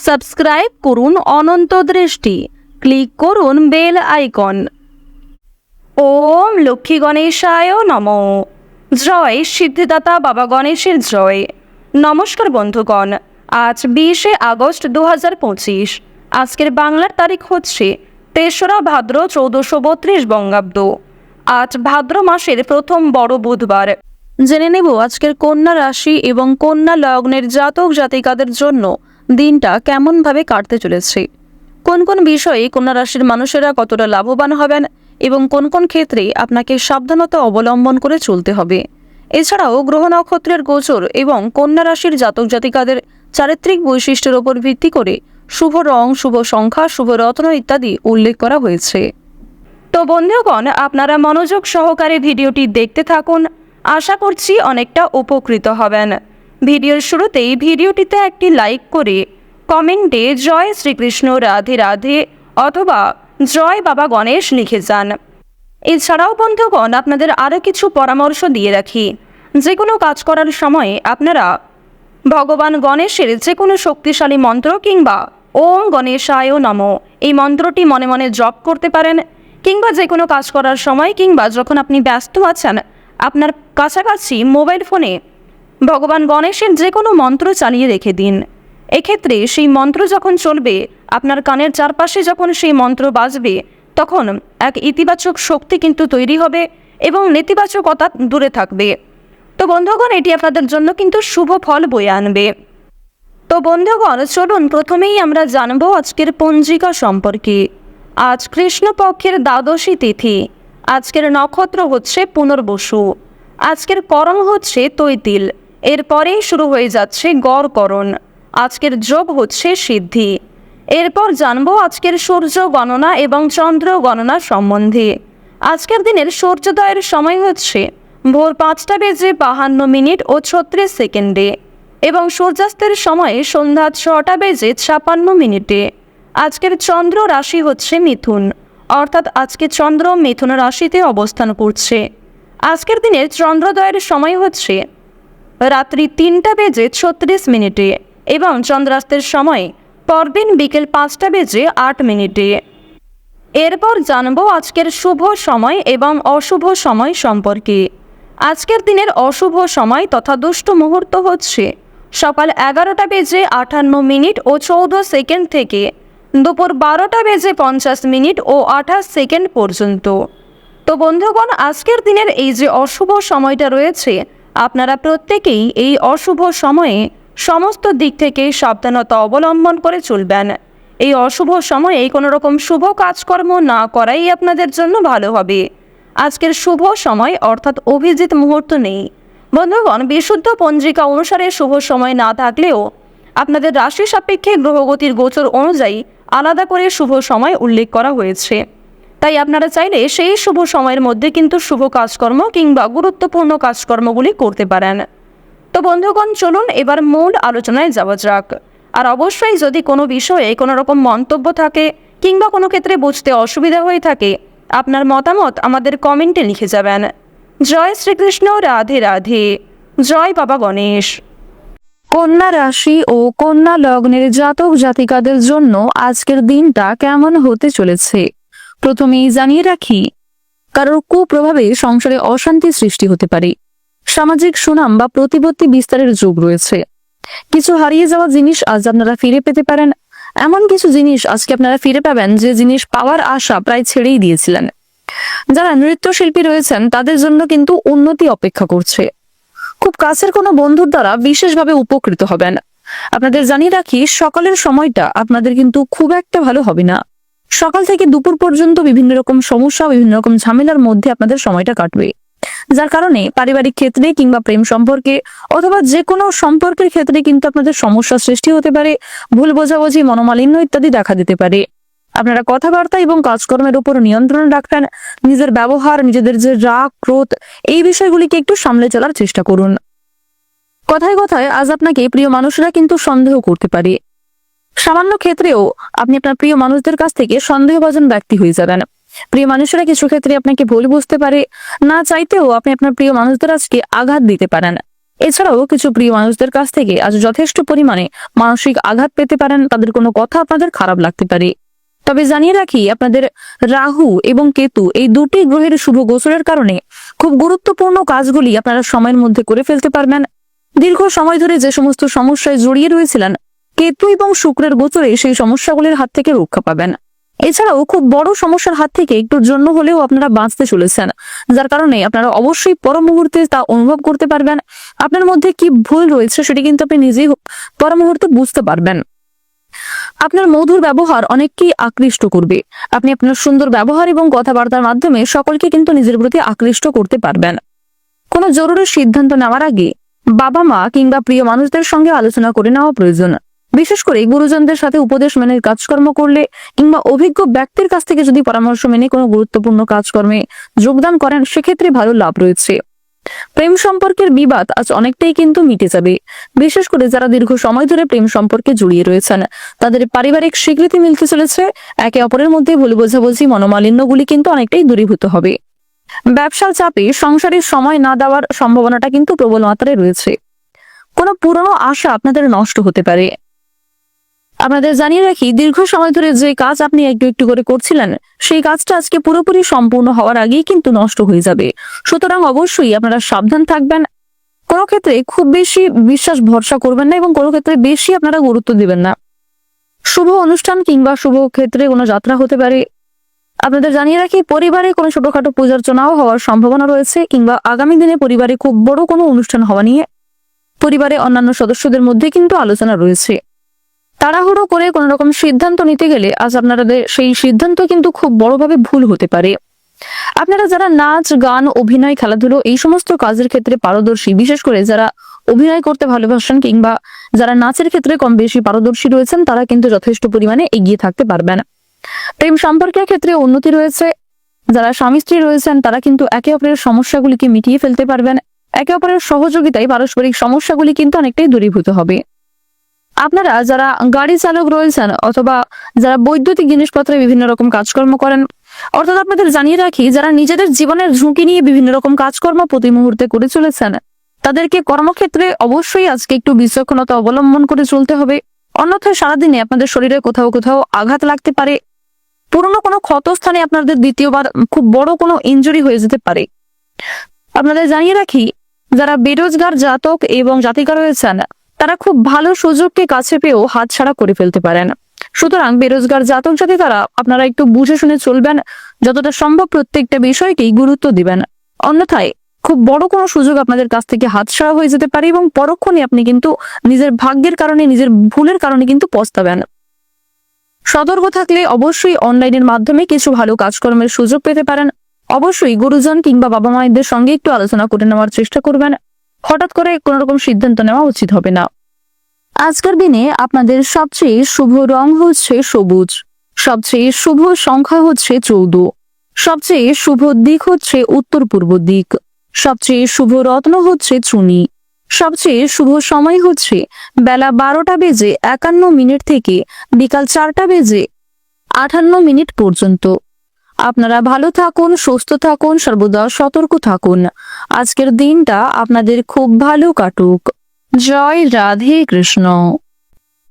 Subscribe করুন অনন্ত দৃষ্টি, click করুন বেল আইকন। ওম লক্ষ্মী গণেশায় নমঃ। জয় সিদ্ধিদাতা বাবা গণেশের জয়। নমস্কার বন্ধুগণ, আজ 20শে আগস্ট 2025। আজকের বাংলার তারিখ হচ্ছে 3রা ভাদ্র 1432 বঙ্গাব্দ। আজ ভাদ্র মাসের প্রথম বড় বুধবার। জেনে নেব আজকের কন্যা রাশি এবং কন্যা লগ্নের জাতক জাতিকাদের জন্য দিনটা কেমনভাবে কাটতে চলেছে, কোন কোন বিষয়ে কন্যা রাশির মানুষেরা কতটা লাভবান হবেন এবং কোন কোন ক্ষেত্রে আপনাকে সাবধানতা অবলম্বন করে চলতে হবে। এছাড়াও গ্রহ নক্ষত্রের গোচর এবং কন্যা রাশির জাতক জাতিকাদের চারিত্রিক বৈশিষ্ট্যের উপর ভিত্তি করে শুভ রং, শুভ সংখ্যা, শুভ রত্ন ইত্যাদি উল্লেখ করা হয়েছে। তো বন্ধুগণ, আপনারা মনোযোগ সহকারে ভিডিওটি দেখতে থাকুন, আশা করছি অনেকটা উপকৃত হবেন। ভিডিওর শুরুতেই ভিডিওটিতে একটি লাইক করে কমেন্টে জয় শ্রীকৃষ্ণ, রাধে রাধে অথবা জয় বাবা গণেশ লিখে যান। এছাড়াও বন্ধুগণ, আপনাদের আরও কিছু পরামর্শ দিয়ে রাখি। যে কোনো কাজ করার সময় আপনারা ভগবান গণেশের যে কোনো শক্তিশালী মন্ত্র কিংবা ওম গণেশায় নমঃ এই মন্ত্রটি মনে মনে জপ করতে পারেন, কিংবা যে কোনো কাজ করার সময় কিংবা যখন আপনি ব্যস্ত আছেন আপনার কাছাকাছি মোবাইল ফোনে ভগবান গণেশের যে কোনো মন্ত্র চালিয়ে রেখে দিন। এক্ষেত্রে সেই মন্ত্র যখন চলবে, আপনার কানের চারপাশে যখন সেই মন্ত্র বাজবে, তখন এক ইতিবাচক শক্তি কিন্তু তৈরি হবে এবং নেতিবাচকতা দূরে থাকবে। তো বন্ধুগণ, এটি আপনাদের জন্য কিন্তু শুভ ফল বয়ে আনবে। তো বন্ধুগণ, চলুন প্রথমেই আমরা জানবো আজকের পঞ্জিকা সম্পর্কে। আজ কৃষ্ণপক্ষের দ্বাদশী তিথি। আজকের নক্ষত্র হচ্ছে পুনর্বসু। আজকের করণ হচ্ছে তৈতিল। এরপরেই শুরু হয়ে যাচ্ছে গড়করণ। আজকের যোগ হচ্ছে সিদ্ধি। এরপর জানবো আজকের সূর্য গণনা এবং চন্দ্র গণনা সম্বন্ধে। আজকের দিনের সূর্যোদয়ের সময় হচ্ছে ভোর 5:52 এবং সূর্যাস্তের সময় সন্ধ্যা 6:56। আজকের চন্দ্র রাশি হচ্ছে মিথুন, অর্থাৎ আজকে চন্দ্র মিথুন রাশিতে অবস্থান করছে। আজকের দিনের চন্দ্রোদয়ের সময় হচ্ছে রাত্রি 3:36 এবং চন্দ্রাস্তের সময় পরদিন বিকেল 5:08। এরপর জানবো আজকের শুভ সময় এবং অশুভ সময় সম্পর্কে। আজকের দিনের অশুভ সময় তথা দুষ্ট মুহূর্ত হচ্ছে সকাল 11:58 থেকে দুপুর 12:50 পর্যন্ত। তো বন্ধুগণ, আজকের দিনের এই যে অশুভ সময়টা রয়েছে, আপনারা প্রত্যেকেই এই অশুভ সময়ে সমস্ত দিক থেকে সাবধানতা অবলম্বন করে চলবেন। এই অশুভ সময়ে কোনো রকম শুভ কাজকর্ম না করাই আপনাদের জন্য ভালো হবে। আজকের শুভ সময় অর্থাৎ অভিজিৎ মুহূর্ত নেই। বন্ধুগণ, বিশুদ্ধ পঞ্জিকা অনুসারে শুভ সময় না থাকলেও আপনাদের রাশি সাপেক্ষে গ্রহগতির গোচর অনুযায়ী আলাদা করে শুভ সময় উল্লেখ করা হয়েছে। তাই আপনারা চাইলে সেই শুভ সময়ের মধ্যে কিন্তু শুভ কাজকর্ম কিংবা গুরুত্বপূর্ণ কাজকর্মগুলি করতে পারেন। তো বন্ধুগণ, চলুন এবার মূল আলোচনায় যাওয়া যাক। আর অবশ্যই যদি কোনো বিষয়ে কোনো রকম মন্তব্য থাকে কিংবা কোনো ক্ষেত্রে বুঝতে অসুবিধা হয়ে থাকে, আপনার মতামত আমাদের কমেন্টে লিখে যাবেন। জয় শ্রীকৃষ্ণ, রাধে রাধে, জয় বাবা গণেশ। কন্যা রাশি ও কন্যা লগ্নের জাতক জাতিকাদের জন্য আজকের দিনটা কেমন হতে চলেছে প্রথমেই জানিয়ে রাখি, কারোর কুপ্রভাবে সংসারে অশান্তি সৃষ্টি হতে পারে। সামাজিক সুনাম বা প্রতিপত্তি বিস্তারের যোগ রয়েছে। কিছু হারিয়ে যাওয়া জিনিস আজ আপনারা ফিরে পেতে পারেন। এমন কিছু জিনিস আজকে আপনারা ফিরে পাবেন যে জিনিস পাওয়ার আশা প্রায় ছেড়েই দিয়েছিলেন। যারা নৃত্যশিল্পী রয়েছেন তাদের জন্য কিন্তু উন্নতি অপেক্ষা করছে। খুব কাছের কোনো বন্ধুর দ্বারা বিশেষভাবে উপকৃত হবেন। আপনাদের জানিয়ে রাখি, সকালের সময়টা আপনাদের কিন্তু খুব একটা ভালো হবে না। সকাল থেকে দুপুর পর্যন্ত বিভিন্ন রকম সমস্যা, বিভিন্ন রকম ঝামেলার মধ্যে আপনাদের সময়টা কাটবে, যার কারণে পারিবারিক ক্ষেত্রে কিংবা প্রেম সম্পর্কে অথবা যে কোনো সম্পর্কের ক্ষেত্রে কিন্তু আপনাদের সমস্যা সৃষ্টি হতে পারে। ভুল বোঝাবুঝি, মনোমালিন্য ইত্যাদি দেখা দিতে পারে। আপনারা কথাবার্তা এবং কাজকর্মের উপর নিয়ন্ত্রণ রাখবেন। নিজের ব্যবহার, নিজেদের যে রাগ, ক্রোধ, এই বিষয়গুলিকে একটু সামলে চলার চেষ্টা করুন। কথায় কথায় আজ আপনাকে প্রিয় মানুষরা কিন্তু সন্দেহ করতে পারে। সামান্য ক্ষেত্রেও আপনি আপনার প্রিয় মানুষদের কাছ থেকে সন্দেহভাজন ব্যক্তি হয়ে যাবেন। প্রিয় মানুষেরা কিছু ক্ষেত্রে আপনাকে ভুল বুঝতে পারে। না চাইতেও আপনি আপনার প্রিয় মানুষদের আজকে আঘাত দিতে পারেন। এছাড়াও কিছু প্রিয় মানুষদের কাছ থেকে আজ যথেষ্ট পরিমাণে মানসিক আঘাত পেতে পারেন, তাদের কোনো কথা আপনাদের খারাপ লাগতে পারে। তবে জানিয়ে রাখি, আপনাদের রাহু এবং কেতু এই দুটি গ্রহের শুভ গোচরের কারণে খুব গুরুত্বপূর্ণ কাজগুলি আপনারা সময়ের মধ্যে করে ফেলতে পারবেন। দীর্ঘ সময় ধরে যে সমস্ত সমস্যায় জড়িয়ে রয়েছিলেন, কেতু এবং শুক্রের গোচরে সেই সমস্যাগুলির হাত থেকে রক্ষা পাবেন। এছাড়াও খুব বড় সমস্যার হাত থেকে একটুর জন্য হলেও আপনারা বাঁচতে চলেছেন, যার কারণে আপনারা অবশ্যই পর মুহূর্তে তা অনুভব করতে পারবেন। আপনার মধ্যে কি ভুল রয়েছে সেটি কিন্তু আপনি নিজেই পর মুহূর্তে বুঝতে পারবেন। আপনার মধুর ব্যবহার অনেককেই আকৃষ্ট করবে। আপনি আপনার সুন্দর ব্যবহার এবং কথাবার্তার মাধ্যমে সকলকে কিন্তু নিজের প্রতি আকৃষ্ট করতে পারবেন। কোনো জরুরি সিদ্ধান্ত নেওয়ার আগে বাবা মা কিংবা প্রিয় মানুষদের সঙ্গে আলোচনা করে নেওয়া প্রয়োজন। বিশেষ করে গুরুজনদের সাথে উপদেশ মেনে কাজকর্ম করলে কিংবা অভিজ্ঞ ব্যক্তির কাছ থেকে যদি পরামর্শ মেনে কোনো গুরুত্বপূর্ণ কাজকর্মে যোগদান করেন, সেক্ষেত্রে ভালো লাভ রয়েছে। প্রেম সম্পর্কের বিবাদ আজ অনেকটাই কিন্তু মিটে যাবে। বিশেষ করে যারা দীর্ঘ সময় ধরে প্রেম সম্পর্কে জড়িয়ে রয়েছেন, তাদের পারিবারিক স্বীকৃতি মিলতে চলেছে। একে অপরের মধ্যে ভুল বোঝাবুঝি, মনোমালিন্যগুলি কিন্তু অনেকটাই দূরীভূত হবে। ব্যবসার চাপে সংসারের সময় না দেওয়ার সম্ভাবনাটা কিন্তু প্রবল মাত্রায় রয়েছে। কোনো পুরনো আশা আপনাদের নষ্ট হতে পারে। আপনাদের জানিয়ে রাখি, দীর্ঘ সময় ধরে যে কাজ আপনি একটু একটু করে করছিলেন, সেই কাজটা আজকে পুরোপুরি সম্পূর্ণ হওয়ার আগেই কিন্তু নষ্ট হয়ে যাবে। সুতরাং অবশ্যই আপনারা সাবধান থাকবেন। কোনো ক্ষেত্রে খুব বেশি বিশ্বাস ভরসা করবেন না এবং কোনো ক্ষেত্রে বেশি আপনারা গুরুত্ব দিবেন না। শুভ অনুষ্ঠান কিংবা শুভ ক্ষেত্রে কোনো যাত্রা হতে পারে। আপনাদের জানিয়ে রাখি, পরিবারে কোনো ছোটখাটো পূজার্চনাও হওয়ার সম্ভাবনা রয়েছে, কিংবা আগামী দিনে পরিবারে খুব বড় কোনো অনুষ্ঠান হওয়া নিয়ে পরিবারে অন্যান্য সদস্যদের মধ্যে কিন্তু আলোচনা রয়েছে। তাড়াহুড়ো করে কোনো রকম সিদ্ধান্ত নিতে গেলে আজ আপনাদের সেই সিদ্ধান্ত কিন্তু খুব বড়ভাবে ভুল হতে পারে। আপনারা যারা নাচ, গান, অভিনয়, খেলাধুলো এই সমস্ত কাজের ক্ষেত্রে পারদর্শী, বিশেষ করে যারা অভিনয় করতে ভালোবাসেন কিংবা যারা নাচের ক্ষেত্রে কম বেশি পারদর্শী রয়েছেন, তারা কিন্তু যথেষ্ট পরিমাণে এগিয়ে থাকতে পারবেন। প্রেম সম্পর্কের ক্ষেত্রে উন্নতি রয়েছে। যারা স্বামী স্ত্রী রয়েছেন, তারা কিন্তু একে অপরের সমস্যাগুলিকে মিটিয়ে ফেলতে পারবেন। একে অপরের সহযোগিতায় পারস্পরিক সমস্যাগুলি কিন্তু অনেকটাই দূরীভূত হবে। আপনারা যারা গাড়ি চালক রয়েছেন অথবা যারা বৈদ্যুতিক জিনিসপত্রে বিভিন্ন রকম কাজকর্ম করেন, অর্থাৎ আপনাদের জানিয়ে রাখি, যারা নিজেদের জীবনের ঝুঁকি নিয়ে বিভিন্ন রকম কাজকর্ম প্রতি মুহূর্তে করে চলেছেন, তাদেরকে কর্মক্ষেত্রে অবশ্যই আজকে একটু বিচক্ষণতা অবলম্বন করে চলতে হবে। অন্যথায় সারাদিনে আপনাদের শরীরে কোথাও কোথাও আঘাত লাগতে পারে। পুরনো কোনো ক্ষতস্থানে আপনাদের দ্বিতীয়বার খুব বড় কোনো ইনজুরি হয়ে যেতে পারে। আপনাদের জানিয়ে রাখি, যারা বেরোজগার জাতক এবং জাতিকা রয়েছেন, তারা খুব ভালো সুযোগকে কাছে পেয়েও হাতছাড়া করে ফেলতে পারেন। সুতরাং বেরোজগার জাতক জাতিকারা আপনারা একটু বুঝে শুনে চলবেন, যতটা সম্ভব প্রত্যেকটা বিষয়কেই গুরুত্ব দিবেন। অন্যথায় খুব বড় কোনো সুযোগ আপনাদের কাছ থেকে হাতছাড়া হয়ে যেতে পারে এবং পরক্ষণে আপনি কিন্তু নিজের ভাগ্যের কারণে, নিজের ভুলের কারণে কিন্তু পস্তাবেন। সতর্ক থাকলে অবশ্যই অনলাইনের মাধ্যমে কিছু ভালো কাজকর্মের সুযোগ পেতে পারেন। অবশ্যই গুরুজন কিংবা বাবা মায়েদের সঙ্গে একটু আলোচনা করে নেওয়ার চেষ্টা করবেন। হঠাৎ করে কোনো রকম সিদ্ধান্ত নেওয়া উচিত হবে না। আজকের দিনে আপনাদের সবচেয়ে শুভ রং হচ্ছে সবুজ, সবচেয়ে শুভ সংখ্যা হচ্ছে 14, সবচেয়ে শুভ দিক হচ্ছে উত্তর পূর্ব দিক, সবচেয়ে শুভ রত্ন হচ্ছে চুনি, সবচেয়ে শুভ সময় হচ্ছে বেলা 12:51 থেকে বিকাল 4:58 পর্যন্ত। আপনারা ভালো থাকুন, সুস্থ থাকুন, সর্বদা সতর্ক থাকুন। আজকের দিনটা আপনাদের খুব ভালো কাটুক। জয় রাধে কৃষ্ণ।